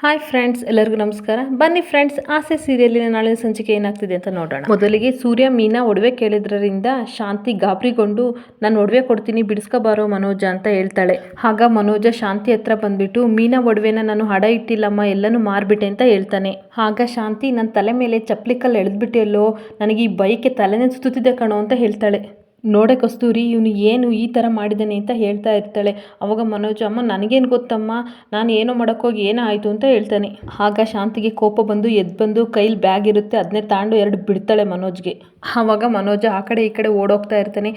Hi friends, ಎಲ್ಲರಿಗೂ ನಮಸ್ಕಾರ. ಬನ್ನಿ ಫ್ರೆಂಡ್ಸ್, ಆಸೆ ಸೀರಿಯಲಿನ ನಾಳಿನ ಸಂಚಿಕೆ ಏನಾಗ್ತಿದೆ ಅಂತ ನೋಡೋಣ. ಮೊದಲಿಗೆ ಸೂರ್ಯ ಮೀನಾ ಒಡವೆ ಕೇಳಿದ್ರಿಂದ ಶಾಂತಿ ಗಾಬರಿಗೊಂಡು ನಾನು ಒಡವೆ ಕೊಡ್ತೀನಿ, ಬಿಡಿಸ್ಕೋಬಾರೋ ಮನೋಜ ಅಂತ ಹೇಳ್ತಾಳೆ. ಆಗ ಮನೋಜ ಶಾಂತಿ ಹತ್ರ ಬಂದ್ಬಿಟ್ಟು ಮೀನಾ ಒಡವೆನ ನಾನು ಹಡ ಇಟ್ಟಿಲ್ಲಮ್ಮ, ಎಲ್ಲನೂ ಮಾರ್ಬಿಟ್ಟೆ ಅಂತ ಹೇಳ್ತಾನೆ. ಆಗ ಶಾಂತಿ ನನ್ನ ತಲೆ ಮೇಲೆ ಚಪ್ಪಲಿ ಕಲ್ಲು ಎಳೆದ್ಬಿಟ್ಟಿಯಲ್ಲೋ, ನನಗೆ ಈ ಬೈಕೆ ತಲೆನೇ ಸುತ್ತುತ್ತಿದೆ ಕಣೋ ಅಂತ ಹೇಳ್ತಾಳೆ. ನೋಡೆ ಕಸ್ತೂರಿ, ಇವನು ಏನು ಈ ಥರ ಮಾಡಿದ್ದಾನೆ ಅಂತ ಹೇಳ್ತಾ ಇರ್ತಾಳೆ. ಅವಾಗ ಮನೋಜ್, ಅಮ್ಮ ನನಗೇನು ಗೊತ್ತಮ್ಮ, ನಾನು ಏನೋ ಮಾಡೋಕ್ಕೋಗಿ ಏನೋ ಆಯಿತು ಅಂತ ಹೇಳ್ತಾನೆ. ಆಗ ಶಾಂತಿಗೆ ಕೋಪ ಬಂದು ಎದ್ದು ಬಂದು ಕೈಲಿ ಬ್ಯಾಗ್ ಇರುತ್ತೆ, ಅದನ್ನೇ ತಾಂಡು ಎರಡು ಬಿಡ್ತಾಳೆ ಮನೋಜ್ಗೆ. ಆವಾಗ ಮನೋಜ ಆ ಕಡೆ ಈ ಕಡೆ ಓಡೋಗ್ತಾ ಇರ್ತಾನೆ.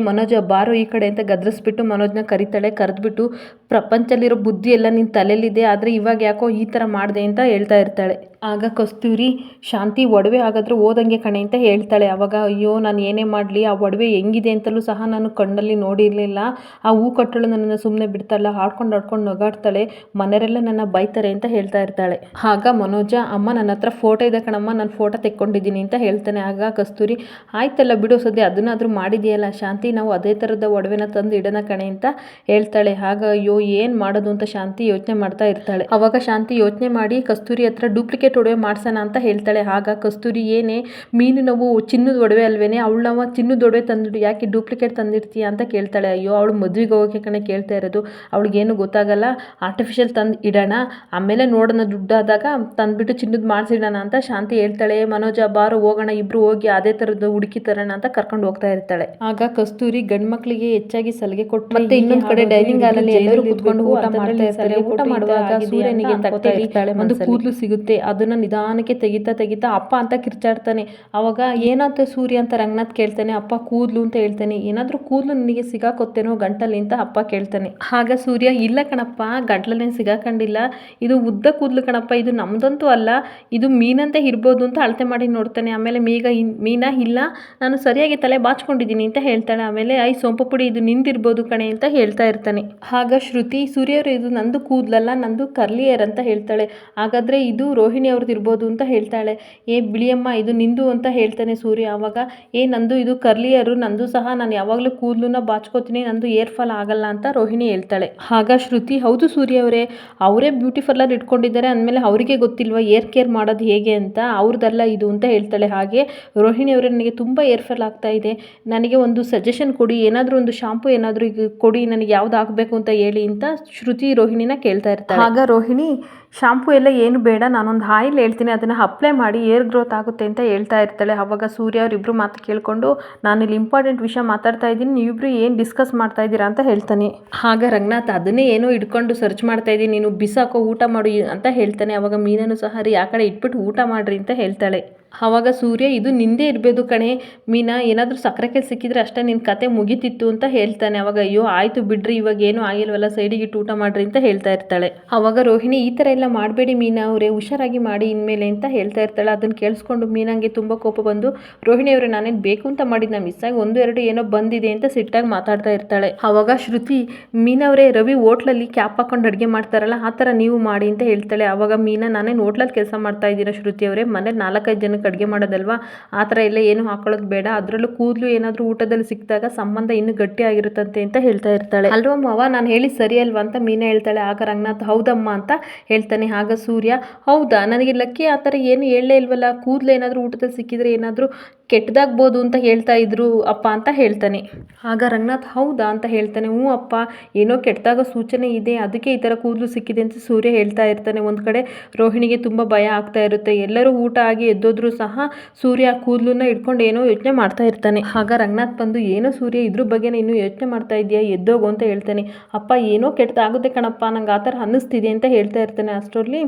ಮನೋಜ ಬಾರೋ ಈ ಕಡೆ ಅಂತ ಗದರಿಸ್ಬಿಟ್ಟು ಮನೋಜ್ನ ಕರಿತಾಳೆ. ಕರೆದ್ಬಿಟ್ಟು ಪ್ರಪಂಚದಲ್ಲಿರೋ ಬುದ್ಧಿ ಎಲ್ಲ ನಿನ್ನ ತಲೆಯಲ್ಲಿದೆ, ಆದರೆ ಇವಾಗ ಯಾಕೋ ಈ ಥರ ಮಾಡಿದೆ ಅಂತ ಹೇಳ್ತಾ ಇರ್ತಾಳೆ. ಆಗ ಕಸ್ತೂರಿ, ಶಾಂತಿ ಒಡವೆ ಹಾಗಾದ್ರೆ ಓದಂಗೆ ಕಣೆ ಅಂತ ಹೇಳ್ತಾಳೆ. ಆವಾಗ ಅಯ್ಯೋ ನಾನು ಏನೇ ಮಾಡಲಿ, ಆ ಒಡವೆ ಹೆಂಗಿದೆ ಅಂತಲೂ ಸಹ ನಾನು ಕಣ್ಣಲ್ಲಿ ನೋಡಿರಲಿಲ್ಲ. ಆ ಹೂ ಕಟ್ಟಳು ನನ್ನನ್ನು ಸುಮ್ಮನೆ ಬಿಡ್ತಾಳೆ, ಆಡ್ಕೊಂಡು ನಗಾಡ್ತಾಳೆ, ಮನೆಯವರೆಲ್ಲ ನನ್ನ ಬೈತಾರೆ ಅಂತ ಹೇಳ್ತಾ ಇರ್ತಾಳೆ. ಆಗ ಮನೋಜ, ಅಮ್ಮ ನನ್ನ ಹತ್ರ ಫೋಟೋ ಇದೆ ಕಣಮ್ಮ, ನಾನು ಫೋಟೋ ತೆಕ್ಕೊಂಡಿದ್ದೀನಿ ಅಂತ ಹೇಳ್ತಾನೆ. ಆಗ ಕಸ್ತೂರಿ, ಆಯ್ತಲ್ಲ ಬಿಡು ಸದ್ಯ, ಅದನ್ನಾದರೂ ಮಾಡಿದೆಯಲ್ಲ ಶಾಂತಿ, ನಾವು ಅದೇ ಥರದ ಒಡವೆನ ತಂದು ಇಡೋಣ ಕಣೆ ಅಂತ ಹೇಳ್ತಾಳೆ. ಆಗ ಅಯ್ಯೋ ಏನು ಮಾಡೋದು ಅಂತ ಶಾಂತಿ ಯೋಚನೆ ಮಾಡ್ತಾ ಇರ್ತಾಳೆ. ಅವಾಗ ಶಾಂತಿ ಯೋಚನೆ ಮಾಡಿ ಕಸ್ತೂರಿ ಹತ್ರ ಡೂಪ್ಲಿಕೇಟ್ ಒಡವೆ ಮಾಡ್ಸೋಣ ಅಂತ ಹೇಳ್ತಾಳೆ. ಆಗ ಕಸ್ತೂರಿ, ಏನೇ ಮೀನು ನಾವು ಚಿನ್ನದ ಒಡವೆ ಅಲ್ವೇನೆ, ಅವಳು ನಾವು ಚಿನ್ನದ ಒಡವೆ ತಂದಿಡು, ಯಾಕೆ ಡೂಪ್ಲಿಕೇಟ್ ತಂದಿರ್ತೀಯ ಅಂತ ಕೇಳ್ತಾಳೆ. ಅಯ್ಯೋ ಅವಳು ಮದುವೆಗೆ ಹೋಗೋಕೆ ಕಣೆ ಕೇಳ್ತಾ ಇರೋದು, ಅವಳಿಗೇನು ಗೊತ್ತಾಗಲ್ಲ, ಆರ್ಟಿಫಿಷಿಯಲ್ ತಂದು ಇಡೋಣ, ಆಮೇಲೆ ನೋಡೋಣ ದುಡ್ಡಾದಾಗ ತಂದುಬಿಟ್ಟು ಚಿನ್ನದ ಮಾಡಿಸಿಡೋಣ ಅಂತ ಶಾಂತಿ ಹೇಳ್ತಾಳೆ. ಮನೋಜ ಬಾರೋ ಹೋಗೋಣ, ಇಬ್ರು ಹೋಗಿ ಅದೇ ಥರದ್ದು ಹುಡುಕಿ ತರೋಣ ಅಂತ ಕರ್ಕೊಂಡು ಹೋಗ್ತಾ ಇರ್ತಾಳೆ. ಆಗ ಕಸ್ತೂರಿ ಗಂಡು ಮಕ್ಕಳಿಗೆ ಹೆಚ್ಚಾಗಿ ಸಲಿಗೆ ಕೊಟ್ಟು ಮತ್ತೆ ಇನ್ನೊಂದು ಕಡೆ ಡೈನಿಂಗ್ ಹಾಲಲ್ಲಿ ಎಲ್ಲರೂ ಕುತ್ಕೊಂಡು ಊಟ ಮಾಡ್ತಾ ಇರ್ತಾರೆ. ಊಟ ಮಾಡುವಾಗ ಸೂರ್ಯನಿಗೆ ತಟ್ಟೆಯಲ್ಲಿ ಒಂದು ಕೂದಲು ಸಿಗುತ್ತೆ, ಅದನ್ನ ನಿಧಾನಕ್ಕೆ ತೆಗಿತಾ ಅಪ್ಪ ಅಂತ ಕಿರ್ಚಾಡ್ತಾನೆ. ಅವಾಗ ಏನಾಯ್ತು ಸೂರ್ಯ ಅಂತ ರಂಗನಾಥ್ ಕೇಳ್ತಾನೆ. ಅಪ್ಪ ಕೂದಲು ಅಂತ ಹೇಳ್ತಾನೆ. ಏನಾದರೂ ಕೂದಲು ನಿನಗೆ ಸಿಗಾಕೊತ್ತೇನೋ ಗಂಟಲ್ಲಿ ಅಂತ ಅಪ್ಪ ಕೇಳ್ತಾನೆ. ಆಗ ಸೂರ್ಯ, ಇಲ್ಲ ಕಣಪ್ಪ, ಗಂಟ್ಲಲ್ಲೇನು ಸಿಗಾಕೊಂಡಿಲ್ಲ, ಇದು ಉದ್ದ ಕೂದಲು ಕಣಪ್ಪ, ಇದು ನಮ್ದಂತೂ ಅಲ್ಲ, ಇದು ಮೀನಂತೆ ಇರ್ಬೋದು ಅಂತ ಅಳತೆ ಮಾಡಿ ನೋಡ್ತಾನೆ. ಆಮೇಲೆ ಮೀನಾ ಇಲ್ಲ, ನಾನು ಸರಿಯಾಗಿ ತಲೆ ಬಾಚ್ಕೊಂಡಿದ್ದೀನಿ ಅಂತ ಹೇಳ್ತಾಳೆ. ಆಮೇಲೆ ಸೋಂಪು ಪುಡಿ, ಇದು ನಿಂದಿರ್ಬೋದು ಕಣೆ ಅಂತ ಹೇಳ್ತಾ ಇರ್ತಾನೆ. ಆಗ ಶ್ರುತಿ, ಸೂರ್ಯವರು ಇದು ನಂದು ಕೂದಲಲ್ಲ, ನಂದು ಕರ್ಲಿ ಹೇರ್ ಅಂತ ಹೇಳ್ತಾಳೆ. ಹಾಗಾದರೆ ಇದು ರೋಹಿಣಿ ಅವ್ರದ್ದು ಇರ್ಬೋದು ಅಂತ ಹೇಳ್ತಾಳೆ. ಬಿಳಿಯಮ್ಮ ಇದು ನಿಂದು ಅಂತ ಹೇಳ್ತಾನೆ ಸೂರ್ಯ. ಆವಾಗ ನಂದು ಇದು ಕರ್ಲಿ ಹೇರು, ನಂದು ಸಹ ನಾನು ಯಾವಾಗಲೂ ಕೂದಲನ್ನ ಬಾಚ್ಕೋತೀನಿ, ನಂದು ಏರ್ ಫಾಲ್ ಆಗಲ್ಲ ಅಂತ ರೋಹಿಣಿ ಹೇಳ್ತಾಳೆ. ಆಗ ಶ್ರುತಿ, ಹೌದು ಸೂರ್ಯ ಅವರೇ ಬ್ಯೂಟಿ ಪಾರ್ಲರ್ ಇಟ್ಕೊಂಡಿದ್ದಾರೆ ಅಂದಮೇಲೆ ಅವರಿಗೆ ಗೊತ್ತಿಲ್ವಾ ಏರ್ ಕೇರ್ ಮಾಡೋದು ಹೇಗೆ ಅಂತ, ಅವ್ರದ್ದಲ್ಲ ಇದು ಅಂತ ಹೇಳ್ತಾಳೆ. ಹಾಗೆ ರೋಹಿಣಿ ಅವರೇ, ನನಗೆ ತುಂಬ ಏರ್ ಫಾಲ್ ಆಗ್ತಾ ಇದೆ, ನನಗೆ ಒಂದು ಸಜೆಷನ್ ಕೊಡಿ, ಏನಾದರೂ ಒಂದು ಶಾಂಪು ಏನಾದರೂ ಕೊಡಿ, ನನಗೆ ಯಾವ್ದು ಹಾಕಬೇಕು ಅಂತ ಹೇಳಿ ಅಂತ ಶ್ರುತಿ ರೋಹಿಣಿನ ಕೇಳ್ತಾ ಇರ್ತಾಳೆ. ಆಗ ರೋಹಿಣಿ, ಶಾಂಪು ಎಲ್ಲ ಏನು ಬೇಡ, ನಾನೊಂದು ಆಯಿಲ್ ಹೇಳ್ತೀನಿ, ಅದನ್ನು ಅಪ್ಲೈ ಮಾಡಿ ಏರ್ ಗ್ರೋತ್ ಆಗುತ್ತೆ ಅಂತ ಹೇಳ್ತಾ ಇರ್ತಾಳೆ. ಆವಾಗ ಸೂರ್ಯ ಅವರಿಬ್ಬರು ಮಾತು ಕೇಳಿಕೊಂಡು, ನಾನು ಇಲ್ಲಿ ಇಂಪಾರ್ಟೆಂಟ್ ವಿಷಯ ಮಾತಾಡ್ತಾ ಇದ್ದೀನಿ, ನೀವಿಬ್ರು ಏನು ಡಿಸ್ಕಸ್ ಮಾಡ್ತಾ ಇದ್ದೀರಾ ಅಂತ ಹೇಳ್ತಾನೆ. ಆಗ ರಂಗನಾಥ್, ಅದನ್ನೇ ಏನೋ ಇಟ್ಕೊಂಡು ಸರ್ಚ್ ಮಾಡ್ತಾ ಇದ್ದೀನಿ, ನೀನು ಬಿಸಾಕೋ, ಊಟ ಮಾಡು ಅಂತ ಹೇಳ್ತಾನೆ. ಅವಾಗ ಮೀನನು ಸಹ ರೀ, ಆ ಕಡೆ ಇಟ್ಬಿಟ್ಟು ಊಟ ಮಾಡ್ರಿ ಅಂತ ಹೇಳ್ತಾಳೆ. ಆವಾಗ ಸೂರ್ಯ, ಇದು ನಿಂದೇ ಇರಬೇಕು ಕಣೆ ಮೀನಾ, ಏನಾದರೂ ಸಕ್ಕರೆ ಕೆಲ್ ಸಿಕ್ಕಿದ್ರೆ ಅಷ್ಟೇ ನಿನ್ನ ಕತೆ ಮುಗಿತಿತ್ತು ಅಂತ ಹೇಳ್ತಾನೆ. ಅವಾಗ ಅಯ್ಯೋ ಆಯಿತು ಬಿಡ್ರಿ, ಇವಾಗ ಏನೂ ಆಗಿಲ್ವಲ್ಲ, ಸೈಡಿಗೆ ಇಟ್ಟು ಊಟ ಮಾಡ್ರಿ ಅಂತ ಹೇಳ್ತಾ ಇರ್ತಾಳೆ. ಅವಾಗ ರೋಹಿಣಿ, ಈ ಥರ ಎಲ್ಲ ಮಾಡಬೇಡಿ ಮೀನಾ ಅವರೇ, ಹುಷಾರಾಗಿ ಮಾಡಿ ಇನ್ಮೇಲೆ ಅಂತ ಹೇಳ್ತಾ ಇರ್ತಾಳೆ. ಅದನ್ನು ಕೇಳಿಸ್ಕೊಂಡು ಮೀನಾಗೆ ತುಂಬ ಕೋಪ ಬಂದು, ರೋಹಿಣಿ ಅವರೇ ನಾನೇನು ಬೇಕು ಅಂತ ಮಾಡಿದ್ನ, ಮಿಸ್ ಆಗಿ 1-2 ಏನೋ ಬಂದಿದೆ ಅಂತ ಸಿಟ್ಟಾಗಿ ಮಾತಾಡ್ತಾ ಇರ್ತಾಳೆ. ಆವಾಗ ಶ್ರುತಿ, ಮೀನವರೇ, ರವಿ ಹೋಟ್ಲಲ್ಲಿ ಕ್ಯಾಪ್ ಹಾಕೊಂಡು ಅಡುಗೆ ಮಾಡ್ತಾರಲ್ಲ, ಆ ಥರ ನೀವು ಮಾಡಿ ಅಂತ ಹೇಳ್ತಾಳೆ. ಆವಾಗ ಮೀನಾ, ನಾನೇನು ಹೋಟ್ಲಲ್ಲಿ ಕೆಲಸ ಮಾಡ್ತಾ ಇದ್ದೀರಾ ಶ್ರುತಿ ಅವರೇ, ಮನೇಲಿ 4-5 ಜನಕ್ಕೆ ಅಡುಗೆ ಮಾಡೋದಲ್ವಾ, ಆ ಥರ ಎಲ್ಲ ಏನು ಹಾಕೊಳ್ಳೋದು ಬೇಡ, ಅದರಲ್ಲೂ ಕೂದಲು ಏನಾದರೂ ಊಟದಲ್ಲಿ ಸಿಕ್ಕಿದಾಗ ಸಂಬಂಧ ಇನ್ನೂ ಗಟ್ಟಿ ಆಗಿರುತ್ತಂತೆ ಅಂತ ಹೇಳ್ತಾ ಇರ್ತಾಳೆ. ಅಲ್ವಾ ಮಾವ, ನಾನು ಹೇಳಿ ಸರಿ ಅಲ್ವಾ ಅಂತ ಮೀನಾ ಹೇಳ್ತಾಳೆ. ಆಗ ರಂಗನಾಥ್, ಹೌದಮ್ಮ ಅಂತ ಹೇಳ್ತಾನೆ. ಆಗ ಸೂರ್ಯ, ಹೌದಾ, ನನಗೆ ಲಕ್ಕಿ ಆ ಥರ ಏನು ಹೇಳಲೇ ಇಲ್ವಲ್ಲ, ಕೂದಲು ಏನಾದರೂ ಊಟದಲ್ಲಿ ಸಿಕ್ಕಿದ್ರೆ ಏನಾದರೂ ಕೆಟ್ಟದಾಗ್ಬೋದು ಅಂತ ಹೇಳ್ತಾ ಇದ್ರು ಅಪ್ಪ ಅಂತ ಹೇಳ್ತಾನೆ. ಆಗ ರಂಗನಾಥ್, ಹೌದಾ ಅಂತ ಹೇಳ್ತಾನೆ. ಹ್ಞೂ ಅಪ್ಪ, ಏನೋ ಕೆಟ್ಟದಾಗ ಸೂಚನೆ ಇದೆ, ಅದಕ್ಕೆ ಈ ಥರ ಕೂದಲು ಸಿಕ್ಕಿದೆ ಅಂತ ಸೂರ್ಯ ಹೇಳ್ತಾ ಇರ್ತಾನೆ. ಒಂದು ಕಡೆ ರೋಹಿಣಿಗೆ ತುಂಬ ಭಯ ಆಗ್ತಾ ಇರುತ್ತೆ. ಎಲ್ಲರೂ ಊಟ ಆಗಿ ಎದ್ದೋದ್ರೂ ಸಹ ಸೂರ್ಯ ಕೂದಲನ್ನ ಇಟ್ಕೊಂಡು ಏನೋ ಯೋಚನೆ ಮಾಡ್ತಾ ಇರ್ತಾನೆ. ಆಗ ರಂಗನಾಥ್ ಬಂದು, ಏನೋ ಸೂರ್ಯ ಇದ್ರ ಬಗ್ಗೆನೇ ಇನ್ನೂ ಯೋಚನೆ ಮಾಡ್ತಾ ಇದೆಯಾ, ಎದ್ದೋಗು ಅಂತ ಹೇಳ್ತಾನೆ. ಅಪ್ಪ ಏನೋ ಕೆಟ್ಟದಾಗುತ್ತೆ ಕಣಪ್ಪ, ನಂಗೆ ಆ ಥರ ಅನ್ನಿಸ್ತಿದೆ ಅಂತ ಹೇಳ್ತಾ ಇರ್ತಾನೆ. ಅಷ್ಟರಲ್ಲಿ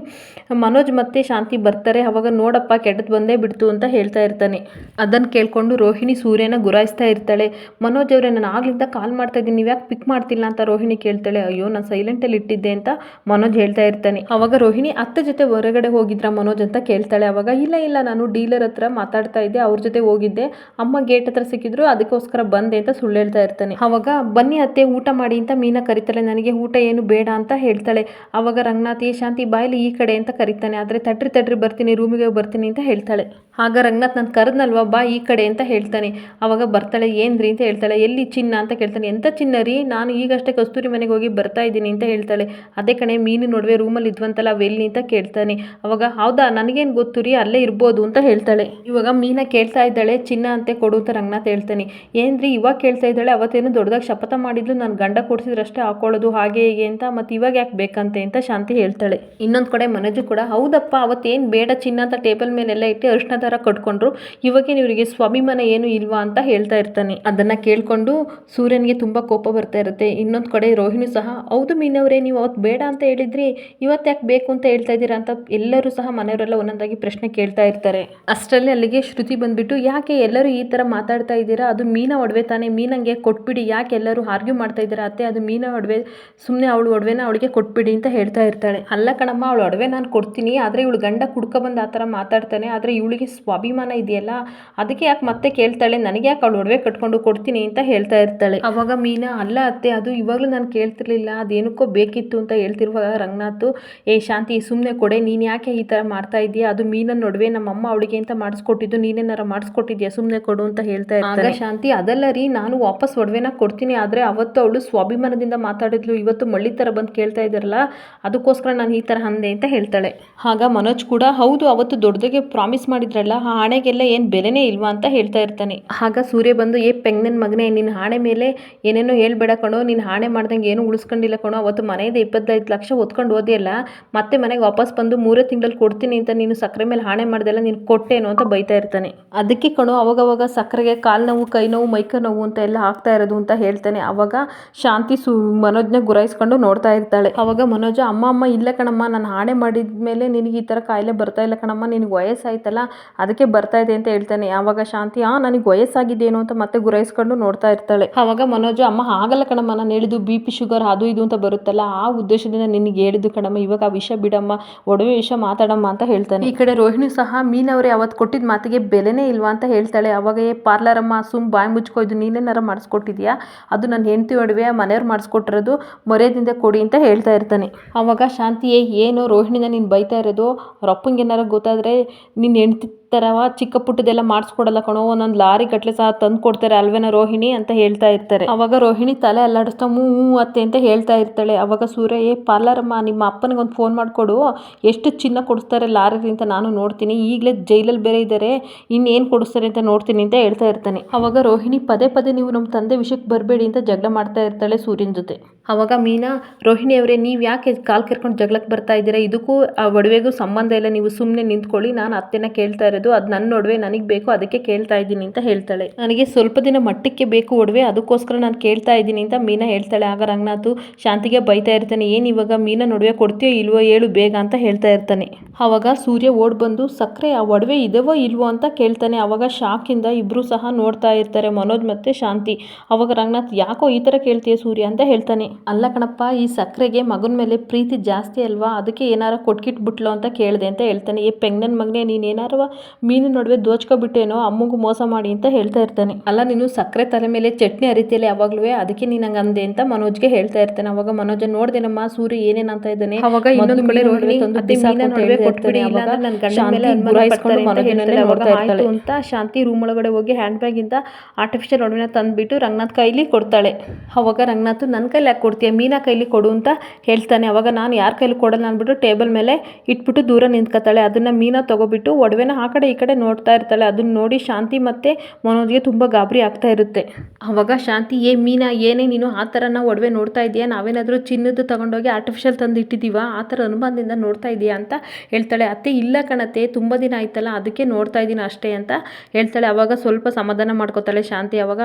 ಮನೋಜ್ ಮತ್ತೆ ಶಾಂತಿ ಬರ್ತಾರೆ. ಅವಾಗ ನೋಡಪ್ಪ ಕೆಟ್ಟದ್ದು ಬಂದೇ ಬಿಡ್ತು ಅಂತ ಹೇಳ್ತಾ ಇರ್ತಾನೆ. ಅದನ್ನು ಕೇಳ್ಕೊಂಡು ರೋಹಿಣಿ ಸೂರ್ಯನ ಗುರಾಯಿಸ್ತಾ ಇರ್ತಾಳೆ. ಮನೋಜ್ ಅವರೇ, ನಾನು ಆಗ್ಲಿಂದ ಕಾಲ್ ಮಾಡ್ತಾ ಇದ್ದೀನಿ, ನೀವು ಯಾಕೆ ಪಿಕ್ ಮಾಡ್ತಿಲ್ಲ ಅಂತ ರೋಹಿಣಿ ಕೇಳ್ತಾಳೆ. ಅಯ್ಯೋ ನಾನು ಸೈಲೆಂಟಲ್ಲಿ ಇಟ್ಟಿದ್ದೆ ಅಂತ ಮನೋಜ್ ಹೇಳ್ತಾ ಇರ್ತಾನೆ. ಅವಾಗ ರೋಹಿಣಿ, ಅತ್ತೆ ಜೊತೆ ಹೊರಗಡೆ ಹೋಗಿದ್ರ ಮನೋಜ್ ಅಂತ ಕೇಳ್ತಾಳೆ. ಅವಾಗ ಇಲ್ಲ ನಾನು ಡೀಲರ್ ಹತ್ರ ಮಾತಾಡ್ತಾ ಇದ್ದೆ, ಅವ್ರ ಜೊತೆ ಹೋಗಿದ್ದೆ, ಅಮ್ಮ ಗೇಟ್ ಹತ್ರ ಸಿಕ್ಕಿದ್ರು, ಅದಕ್ಕೋಸ್ಕರ ಬಂದೆ ಅಂತ ಸುಳ್ಳು ಹೇಳ್ತಾ ಇರ್ತಾನೆ. ಅವಾಗ ಬನ್ನಿ ಅತ್ತೆ ಊಟ ಮಾಡಿ ಅಂತ ಮೀನಾ ಕರಿತಾಳೆ. ನನಗೆ ಊಟ ಏನು ಬೇಡ ಅಂತ ಹೇಳ್ತಾಳೆ. ಅವಾಗ ರಂಗನಾಥ್, ಶಾಂತಿ ಬಾಯ್ಲಿ ಈ ಕಡೆ ಅಂತ ಕರಿತಾನೆ. ಆದರೆ ತಡ್ರಿ ಬರ್ತೀನಿ, ರೂಮಿಗೆ ಬರ್ತೀನಿ ಅಂತ ಹೇಳ್ತಾಳೆ. ಆಗ ರಂಗನಾಥ್, ನಾನು ಕರೆದ್ನಲ್ವಾ, ಬಾ ಬಾ ಈ ಕಡೆ ಅಂತ ಹೇಳ್ತಾನೆ. ಅವಾಗ ಬರ್ತಾಳೆ. ಏನ್ರಿ ಅಂತ ಹೇಳ್ತಾಳೆ. ಎಲ್ಲಿ ಚಿನ್ನ ಅಂತ ಕೇಳ್ತಾನೆ. ಎಂಥ ಚಿನ್ನ ರೀ, ನಾನು ಈಗಷ್ಟೇ ಕಸ್ತೂರಿ ಮನೆಗೆ ಹೋಗಿ ಬರ್ತಾ ಇದ್ದೀನಿ ಅಂತ ಹೇಳ್ತಾಳೆ. ಅದೇ ಕಣೆ ಮೀನು ನಡುವೆ ರೂಮಲ್ಲಿ ಇದ್ವಂತಲ್ಲ ಅವೆಲ್ಲಿ ಅಂತ ಕೇಳ್ತಾನೆ. ಅವಾಗ ಹೌದಾ ನನಗೇನು ಗೊತ್ತು ರೀ, ಅಲ್ಲೇ ಇರ್ಬೋದು ಅಂತ ಹೇಳ್ತಾಳೆ. ಇವಾಗ ಮೀನ ಕೇಳ್ತಾ ಇದ್ದಾಳೆ ಚಿನ್ನ ಅಂತೆ ಕೊಡು ಅಂತ ರಂಗನಾಥ್ ಹೇಳ್ತಾನೆ. ಏನ್ರಿ ಇವಾಗ ಕೇಳ್ತಾ ಇದ್ದಾಳೆ, ಅವತ್ತೇನು ದೊಡ್ಡದಾಗಿ ಶಪಥ ಮಾಡಿದ್ಲು ನಾನು ಗಂಡ ಕೊಡ್ಸಿದ್ರಷ್ಟೇ ಹಾಕೊಳ್ಳೋದು ಹಾಗೆ ಹೀಗೆ ಅಂತ, ಮತ್ತೆ ಇವಾಗ ಯಾಕೆ ಬೇಕಂತೆ ಅಂತ ಶಾಂತಿ ಹೇಳ್ತಾಳೆ. ಇನ್ನೊಂದು ಕಡೆ ಮನೋಜು ಕೂಡ ಹೌದಪ್ಪ ಅವತ್ತೇನು ಬೇಡ ಚಿನ್ನ ಅಂತ ಟೇಬಲ್ ಮೇಲೆಲ್ಲ ಇಟ್ಟು ಅರಿಶಿನ ದಾರ ಕಟ್ಕೊಂಡ್ರು, ಇವಾಗೇನು ಇವರಿಗೆ ಸ್ವಾಭಿಮಾನ ಏನು ಇಲ್ವಾ ಅಂತ ಹೇಳ್ತಾ ಇರ್ತಾನೆ. ಅದನ್ನ ಕೇಳ್ಕೊಂಡು ಸೂರ್ಯನಿಗೆ ತುಂಬಾ ಕೋಪ ಬರ್ತಾ ಇರುತ್ತೆ. ಇನ್ನೊಂದು ಕಡೆ ರೋಹಿಣಿ ಸಹ ಹೌದು ಮೀನವರೇ, ನೀವು ಅವತ್ತು ಬೇಡ ಅಂತ ಹೇಳಿದ್ರಿ, ಇವತ್ತು ಯಾಕೆ ಬೇಕು ಅಂತ ಹೇಳ್ತಾ ಇದ್ದೀರಾ ಅಂತ ಎಲ್ಲರೂ ಸಹ ಮನೆಯವರೆಲ್ಲ ಒಂದೊಂದಾಗಿ ಪ್ರಶ್ನೆ ಕೇಳ್ತಾ ಇರ್ತಾರೆ. ಅಷ್ಟರಲ್ಲಿ ಅಲ್ಲಿಗೆ ಶ್ರುತಿ ಬಂದ್ಬಿಟ್ಟು ಯಾಕೆ ಎಲ್ಲರೂ ಈ ತರ ಮಾತಾಡ್ತಾ ಇದ್ದೀರಾ, ಅದು ಮೀನ ಒಡವೆ ತಾನೇ, ಮೀನಂಗೆ ಕೊಟ್ಬಿಡಿ, ಯಾಕೆ ಎಲ್ಲರೂ ಆರ್ಗ್ಯೂ ಮಾಡ್ತಾ ಇದ್ದೀರಾ ಅತ್ತೆ, ಅದು ಮೀನ ಒಡವೆ, ಸುಮ್ಮನೆ ಅವಳು ಒಡವೆನ ಅವಳಿಗೆ ಕೊಟ್ಬಿಡಿ ಅಂತ ಹೇಳ್ತಾ ಇರ್ತಾಳೆ. ಅಲ್ಲ ಕಣಮ್ಮ ಅವಳು ಒಡವೆ ನಾನು ಕೊಡ್ತೀನಿ, ಆದರೆ ಇವಳು ಗಂಡ ಕುಡ್ಕ ಬಂದು ಆ ಥರ ಮಾತಾಡ್ತಾನೆ, ಆದರೆ ಇವಳಿಗೆ ಸ್ವಾಭಿಮಾನ ಇದೆಯಲ್ಲ ಅದಕ್ಕೆ ಯಾಕೆ ಮತ್ತೆ ಕೇಳ್ತಾಳೆ, ನನಗೆ ಯಾಕೆ ಅವಳು ಒಡವೆ ಕಟ್ಕೊಂಡು ಕೊಡ್ತೀನಿ ಅಂತ ಹೇಳ್ತಾ ಇರ್ತಾಳೆ. ಅವಾಗ ಮೀನಾ ಅಲ್ಲ ಅತ್ತೆ ಅದು ಇವಾಗಲೂ ನಾನು ಕೇಳ್ತಿರ್ಲಿಲ್ಲ, ಅದೇನಕ್ಕೋ ಬೇಕಿತ್ತು ಅಂತ ಹೇಳ್ತಿರುವಾಗ ರಂಗನಾಥ್ ಏ ಶಾಂತಿ ಸುಮ್ಮನೆ ಕೊಡೆ, ನೀನು ಯಾಕೆ ಈ ಥರ ಮಾಡ್ತಾ ಇದೀಯಾ, ಅದು ಮೀನನ್ನ ನಡುವೆ ನಮ್ಮಮ್ಮ ಅವಳಿಗೆ ಅಂತ ಮಾಡಿಸ್ಕೊಟ್ಟಿದ್ದು, ನೀನೇನಾರ ಮಾಡಿಸ್ಕೊಟ್ಟಿದ್ಯಾ, ಸುಮ್ಮನೆ ಕೊಡು ಅಂತ ಹೇಳ್ತಾ ಇರ್ತಾರೆ. ಶಾಂತಿ ಅದಲ್ಲ ರೀ, ನಾನು ವಾಪಸ್ ಒಡವೆನ ಕೊಡ್ತೀನಿ, ಆದರೆ ಅವತ್ತು ಅವಳು ಸ್ವಾಭಿಮಾನದಿಂದ ಮಾತಾಡಿದ್ಲು, ಇವತ್ತು ಮಳ್ಳಿ ಥರ ಬಂದು ಕೇಳ್ತಾ ಇದ್ದಾರಲ್ಲ ಅದಕ್ಕೋಸ್ಕರ ನಾನು ಈ ಥರ ಅಂದೆ ಅಂತ ಹೇಳ್ತಾಳೆ. ಆಗ ಮನೋಜ್ ಕೂಡ ಹೌದು ಅವತ್ತು ದೊಡ್ಡದಾಗೆ ಪ್ರಾಮಿಸ್ ಮಾಡಿದ್ರಲ್ಲ ಆ ಹಣೆಗೆಲ್ಲ ಏನು ಬೆಲೆನೇ ಇಲ್ವಾ ಅಂತ ಹೇಳ್ತಾ ಇರ್ತಾನೆ. ಆಗ ಸೂರ್ಯ ಬಂದು ಏ ಪೆಂಗ್ನನ್ ಮಗನೇ, ನಿನ್ನ ಹಾಣೆ ಮೇಲೆ ಏನೇನೋ ಹೇಳ್ಬೇಡ ಕಣೋ, ನೀನು ಹಾಣೆ ಮಾಡ್ದಂಗೆ ಏನು ಉಳಿಸ್ಕೊಂಡಿಲ್ಲ ಕಣೋ, ಅವತ್ತು ಮನೆಯಿಂದ 25 ಲಕ್ಷ ಹೊತ್ಕೊಂಡು ಓದಿಯಲ್ಲ, ಮತ್ತೆ ಮನೆಗೆ ವಾಪಸ್ ಬಂದು 3 ತಿಂಗಳಲ್ಲಿ ಕೊಡ್ತೀನಿ ಅಂತ ನೀನು ಸಕ್ಕರೆ ಮೇಲೆ ಹಾಣೆ ಮಾಡ್ದೆಲ್ಲ ನೀನು ಕೊಟ್ಟೇನು ಅಂತ ಬೈತಾ ಇರ್ತಾನೆ. ಅದಕ್ಕೆ ಕಣೋ ಅವಾಗವಾಗ ಸಕ್ಕರೆಗೆ ಕಾಲು ನೋವು ಕೈ ನೋವು ಮೈಕ ನೋವು ಅಂತ ಎಲ್ಲ ಆಗ್ತಾ ಇರೋದು ಅಂತ ಹೇಳ್ತಾನೆ. ಅವಾಗ ಶಾಂತಿ ಮನೋಜ್ನ ಗುರಾಯಿಸ್ಕೊಂಡು ನೋಡ್ತಾ ಇರ್ತಾಳೆ. ಅವಾಗ ಮನೋಜ ಅಮ್ಮ ಇಲ್ಲ ಕಣಮ್ಮ, ನಾನು ಹಾಣೆ ಮಾಡಿದ ಮೇಲೆ ನಿನಗೆ ಈ ಥರ ಕಾಯಿಲೆ ಬರ್ತಾ ಇಲ್ಲ ಕಣಮ್ಮ, ನಿನಗೆ ವಯಸ್ಸಾಯ್ತಲ್ಲ ಅದಕ್ಕೆ ಬರ್ತಾ ಇದೆ ಅಂತ ಹೇಳ್ತಾನೆ. ಆವಾಗ ಶಾಂತಿ ನನಗೆ ವಯಸ್ಸಾಗಿದ್ದೇನು ಅಂತ ಮತ್ತೆ ಗುರಾಯಿಸ್ಕೊಂಡು ನೋಡ್ತಾ ಇರ್ತಾಳೆ. ಅವಾಗ ಮನೋಜ ಅಮ್ಮ ಆಗಲ್ಲ ಕಣಮ್ಮ, ನಾನು ಹೇಳಿದ್ದು BP ಶುಗರ್ ಅದು ಇದು ಅಂತ ಬರುತ್ತಲ್ಲ ಆ ಉದ್ದೇಶದಿಂದ ನಿನಗೆ ಹೇಳಿದ್ದು ಕಣಮ್ಮ, ಇವಾಗ ಆ ವಿಷಯ ಬಿಡಮ್ಮ, ಒಡವೆ ವಿಷಯ ಮಾತಾಡಮ್ಮ ಅಂತ ಹೇಳ್ತಾನೆ. ಈ ಕಡೆ ರೋಹಿಣಿ ಸಹ ಮೀನವರೇ ಅವತ್ತು ಕೊಟ್ಟಿದ್ದ ಮಾತಿಗೆ ಬೆಲೆನೇ ಇಲ್ವಾ ಅಂತ ಹೇಳ್ತಾಳೆ. ಅವಾಗ ಪಾರ್ಲರ್ ಅಮ್ಮ ಸುಮ್ ಬಾಯಿ ಮುಚ್ಕೊಯ್ದು ನೀನೇನಾರ ಮಾಡಿಸ್ಕೊಟ್ಟಿದ್ಯಾ, ಅದು ನನ್ನ ಹೆಂಡತಿ ಒಡವೆ ಮನೆಯವ್ರು ಮಾಡಿಸ್ಕೊಟ್ಟಿರೋದು, ಮರ್ಯಾದಿಂದ ಕೊಡಿ ಅಂತ ಹೇಳ್ತಾ ಇರ್ತಾನೆ. ಅವಾಗ ಶಾಂತಿಯೇ ಏನು ರೋಹಿಣಿನ ನೀನು ಬೈತಾ ಇರೋದು, ಅವ್ರ ಅಪ್ಪಂಗೆ ಏನಾರ ಗೊತ್ತಾದರೆ ನಿನ್ನ ಹೆಂಡತಿ ಥರವ ಚಿಕ್ಕ ಪುಟ್ಟದೆಲ್ಲ ಮಾಡಿಸ್ಕೊಡಲ್ಲ ಕಣೋ, ಒಂದೊಂದು ಲಾರಿ ಗಟ್ಟಲೆ ಸಹ ತಂದು ಕೊಡ್ತಾರೆ ಅಲ್ವೇನ ರೋಹಿಣಿ ಅಂತ ಹೇಳ್ತಾ ಇರ್ತಾರೆ. ಅವಾಗ ರೋಹಿಣಿ ತಲೆ ಅಲ್ಲಾಡಿಸ್ತಾ ಹ್ಞೂ ಅತ್ತೆ ಅಂತ ಹೇಳ್ತಾ ಇರ್ತಾಳೆ. ಅವಾಗ ಸೂರ್ಯ ಪಾರ್ಲರಮ್ಮ ನಿಮ್ಮ ಅಪ್ಪನಿಗೆ ಒಂದು ಫೋನ್ ಮಾಡಿಕೊಡು, ಎಷ್ಟು ಚಿನ್ನ ಕೊಡಿಸ್ತಾರೆ ಲಾರಿ ಅಂತ ನಾನು ನೋಡ್ತೀನಿ, ಈಗಲೇ ಜೈಲಲ್ಲಿ ಬೇರೆ ಇದ್ದಾರೆ, ಇನ್ನೇನು ಕೊಡಿಸ್ತಾರೆ ಅಂತ ನೋಡ್ತೀನಿ ಅಂತ ಹೇಳ್ತಾ ಇರ್ತಾನೆ. ಅವಾಗ ರೋಹಿಣಿ ಪದೇ ಪದೇ ನೀವು ನಮ್ಮ ತಂದೆ ವಿಷಯಕ್ಕೆ ಬರಬೇಡಿ ಅಂತ ಜಗಳ ಮಾಡ್ತಾ ಇರ್ತಾಳೆ ಸೂರ್ಯನ ಜೊತೆ. ಅವಾಗ ಮೀನಾ ರೋಹಿಣಿ ಅವರೇ ನೀವು ಯಾಕೆ ಕಾಲು ಕೆರ್ಕೊಂಡು ಜಗಳಕ್ಕೆ ಬರ್ತಾ ಇದ್ದೀರಾ, ಇದಕ್ಕೂ ಆ ಒಡವೆಗೂ ಸಂಬಂಧ ಇಲ್ಲ, ನೀವು ಸುಮ್ಮನೆ ನಿಂತ್ಕೊಳ್ಳಿ, ನಾನು ಅತ್ತೆನ ಕೇಳ್ತಾ ಇರೋದು, ಅದು ನನ್ನ ಒಡವೆ ನನಗೆ ಬೇಕು ಅದಕ್ಕೆ ಕೇಳ್ತಾ ಇದ್ದೀನಿ ಅಂತ ಹೇಳ್ತಾಳೆ. ನನಗೆ ಸ್ವಲ್ಪ ದಿನ ಮಟ್ಟಕ್ಕೆ ಬೇಕು ಒಡವೆ ಅದಕ್ಕೋಸ್ಕರ ನಾನು ಕೇಳ್ತಾ ಇದ್ದೀನಿ ಅಂತ ಮೀನಾ ಹೇಳ್ತಾಳೆ. ಆಗ ರಂಗನಾಥ್ ಶಾಂತಿಗೆ ಬೈತಾ ಇರ್ತಾನೆ, ಏನು ಇವಾಗ ಮೀನಾ ಒಡವೆ ಕೊಡ್ತೀಯೋ ಇಲ್ವೋ ಹೇಳು ಬೇಗ ಅಂತ ಹೇಳ್ತಾ ಇರ್ತಾನೆ. ಅವಾಗ ಸೂರ್ಯ ಓಡ್ ಬಂದು ಸಕ್ಕರೆ ಆ ಒಡವೆ ಇದವೋ ಇಲ್ವೋ ಅಂತ ಕೇಳ್ತಾನೆ. ಅವಾಗ ಶಾಕಿಂದ ಇಬ್ರು ಸಹ ನೋಡ್ತಾ ಇರ್ತಾರೆ, ಮನೋಜ್ ಮತ್ತೆ ಶಾಂತಿ. ಅವಾಗ ರಂಗನಾಥ್ ಯಾಕೋ ಈ ಥರ ಕೇಳ್ತೀಯ ಸೂರ್ಯ ಅಂತ ಹೇಳ್ತಾನೆ. ಅಲ್ಲ ಕಣಪ್ಪ, ಈ ಸಕ್ಕರೆಗೆ ಮಗನ ಮೇಲೆ ಪ್ರೀತಿ ಜಾಸ್ತಿ ಅಲ್ವಾ, ಅದಕ್ಕೆ ಏನಾರ ಕೊಟ್ಕಿಟ್ಬಿಟ್ಲು ಅಂತ ಕೇಳಿದೆ ಅಂತ ಹೇಳ್ತಾನೆ. ಏ ಪೆಂಗ್ನನ್ ಮಗನೇ, ನೀನು ಏನಾರ ಮೀನು ನಡುವೆ ದೋಚ್ಕೊಬಿಟ್ಟೇನೋ ಅಮ್ಮಗೂ ಮೋಸ ಮಾಡಿ ಅಂತ ಹೇಳ್ತಾ ಇರ್ತಾನೆ. ಅಲ್ಲ ನೀನು ಸಕ್ಕರೆ ತಲೆ ಮೇಲೆ ಚಟ್ನಿ ಅರಿತಿಯಲ್ಲ ಯಾವಾಗ್ಲೂ, ಅದಕ್ಕೆ ನೀನು ಹಂಗೆ ಅಂದೆ ಅಂತ ಮನೋಜ್ಗೆ ಹೇಳ್ತಾ ಇರ್ತಾನೆ. ಅವಾಗ ಮನೋಜ್ ನೋಡ್ದೇನಮ್ಮ ಸೂರ್ಯ ಏನೇನ್ ಅಂತ ಇದ್ದಾನೆ. ಅವಾಗ ಇನ್ನೊಂದು ಕಡೆ ರೋಹಿಣಿ ಅಂತ ಶಾಂತಿ ರೂಮ್ ಒಳಗಡೆ ಹೋಗಿ ಹ್ಯಾಂಡ್ ಬ್ಯಾಗ್ ಇಂದ ಆರ್ಟಿಫಿಷಿಯಲ್ ಒಡವೆನ ತಂದ್ಬಿಟ್ಟು ರಂಗನಾಥ್ ಕೈಲಿ ಕೊಡ್ತಾಳೆ. ಅವಾಗ ರಂಗನಾಥ್ ನನ್ನ ಕೈಲಿ ಯಾಕೆ ಕೊಡ್ತೀಯ, ಮೀನಾ ಕೈಲಿ ಕೊಡು ಅಂತ ಹೇಳ್ತಾನೆ. ಅವಾಗ ನಾನು ಯಾರ ಕೈಲಿ ಕೊಡಲ್ಲ ಅಂದ್ಬಿಟ್ಟು ಟೇಬಲ್ ಮೇಲೆ ಇಟ್ಬಿಟ್ಟು ದೂರ ನಿಂತ್ಕೊತಾಳೆ. ಅದನ್ನ ಮೀನಾ ತಗೋಬಿಟ್ಟು ಒಡವೆನ ಆ ಕಡೆ ಈ ಕಡೆ ನೋಡ್ತಾ ಇರ್ತಾಳೆ. ಅದನ್ನ ನೋಡಿ ಶಾಂತಿ ಮತ್ತೆ ಮನೋಜ್ಗೆ ತುಂಬಾ ಗಾಬರಿ ಆಗ್ತಾ ಇರುತ್ತೆ. ಅವಾಗ ಶಾಂತಿ ಮೀನಾ ಏನೇ ನೀನು ಆ ಥರ ನಾವು ಒಡವೆ ನೋಡ್ತಾ ಇದೆಯಾ, ನಾವೇನಾದರೂ ಚಿನ್ನದ್ದು ತಗೊಂಡೋಗಿ ಆರ್ಟಿಫಿಷಿಯಲ್ ತಂದು ಇಟ್ಟಿದ್ದೀವ, ಆ ಥರ ಅನುಮಾನದಿಂದ ನೋಡ್ತಾ ಇದೆಯಾ ಅಂತ ಹೇಳ್ತಾಳೆ. ಅತ್ತೆ ಇಲ್ಲ ಕಣತ್ತೆ, ತುಂಬ ದಿನ ಆಯ್ತಲ್ಲ ಅದಕ್ಕೆ ನೋಡ್ತಾ ಇದ್ದೀನಿ ಅಷ್ಟೇ ಅಂತ ಹೇಳ್ತಾಳೆ. ಅವಾಗ ಸ್ವಲ್ಪ ಸಮಾಧಾನ ಮಾಡ್ಕೋತಾಳೆ ಶಾಂತಿ. ಅವಾಗ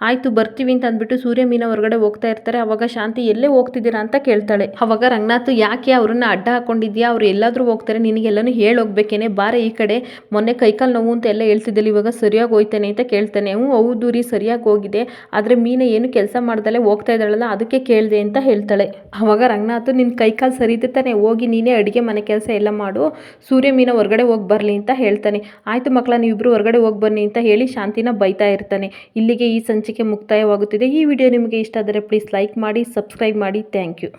ಆಯ್ತು ಬರ್ತೀವಿ ಅಂತ ಅಂದ್ಬಿಟ್ಟು ಸೂರ್ಯ ಮೀನಾ ಹೊರಗಡೆ ಹೋಗ್ತಾ ಇರ್ತಾರೆ. ಅವಾಗ ಶಾಂತಿ ಎಲ್ಲೇ ಹೋಗ್ತಿದ್ದೀರಾ ಅಂತ ಕೇಳ್ತಾಳೆ. ಅವಾಗ ರಂಗನಾಥ್ ಯಾಕೆ ಅವ್ರನ್ನ ಅಡ್ಡ ಹಾಕೊಂಡಿದ್ಯಾ, ಅವ್ರು ಎಲ್ಲಾದ್ರೂ ಹೋಗ್ತಾರೆ, ನಿನಗೆಲ್ಲನೂ ಹೋಗ್ಬೇಕೇನೆ, ಬಾರೆ ಈ ಕಡೆ, ಮೊನ್ನೆ ಕೈಕಾಲು ನೋವು ಅಂತ ಎಲ್ಲ ಹೇಳ್ತಿದ್ದಲ್ಲಿ ಇವಾಗ ಸರಿಯಾಗಿ ಹೋಯ್ತಾನೆ ಅಂತ ಕೇಳ್ತಾನೆ. ಹೌದು ರೀ ಸರಿಯಾಗಿ ಹೋಗಿದೆ, ಆದರೆ ಮೀನಾ ಏನು ಕೆಲಸ ಮಾಡ್ದಲ್ಲೇ ಹೋಗ್ತಾ ಇದ್ದಾಳಲ್ಲ ಅದಕ್ಕೆ ಕೇಳಿದೆ ಅಂತ ಹೇಳ್ತಾಳೆ. ಅವಾಗ ರಂಗನಾಥ್ ನಿನ್ನ ಕೈಕಾಲು ಸರಿ ಇದೆ ತಾನೆ, ಹೋಗಿ ನೀನೇ ಅಡುಗೆ ಮನೆ ಕೆಲಸ ಎಲ್ಲ ಮಾಡು, ಸೂರ್ಯ ಮೀನಾ ಹೊರಗಡೆ ಹೋಗಿ ಬರಲಿ ಅಂತ ಹೇಳ್ತಾನೆ. ಆಯ್ತು ಮಕ್ಕಳ ನೀವಿಬ್ರು ಹೊರಗಡೆ ಹೋಗಿ ಬನ್ನಿ ಅಂತ ಹೇಳಿ ಶಾಂತಿನ ಬೈತಾ ಇರ್ತಾನೆ. ಇಲ್ಲಿಗೆ ಈ ಸಂಚಿಕೆ ಮುಕ್ತಾಯವಾಗುತ್ತಿದೆ. ಈ ವಿಡಿಯೋ ನಿಮಗೆ ಇಷ್ಟ ಆದರೆ ಪ್ಲೀಸ್ ಲೈಕ್ ಮಾಡಿ, ಸಬ್ಸ್ಕ್ರೈಬ್ ಮಾಡಿ. Thank you.